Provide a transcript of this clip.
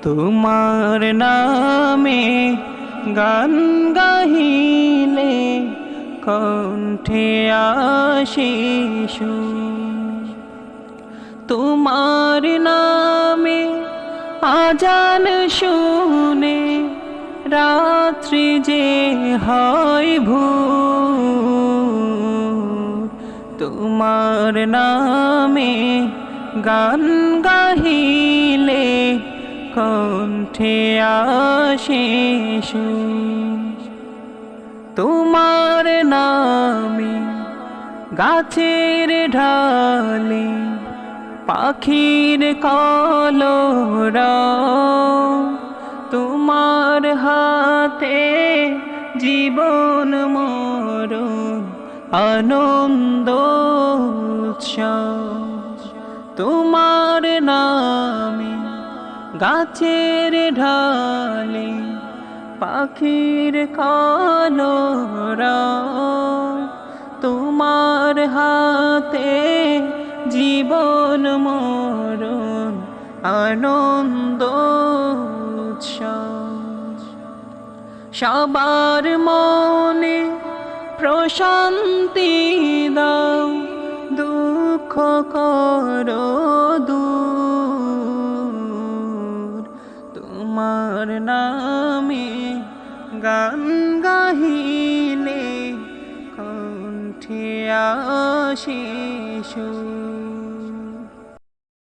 তোমার নামে গান গাহিলে কণ্ঠে আসে সুর। তোমার নামে আজান শুনে রাত্রি যে হয় ভোর। তোমার নামে গান গাহিলে কণ্ঠে আসে সুর। তোমার নামে গাছের ঢালে পাখির কলরব। তোমার হাতে জীবন মরণ আনন্দ উৎসব। তোমার নামে গাছের ঢালে পাখির কলরব। তোমার হাতে জীবন মরণ আনন্দ উৎসব। সবার মনে প্রশান্তি দাও, দুঃখ করো দূর। তোমার নামে গান গাহিলে কণ্ঠে আসে সুর।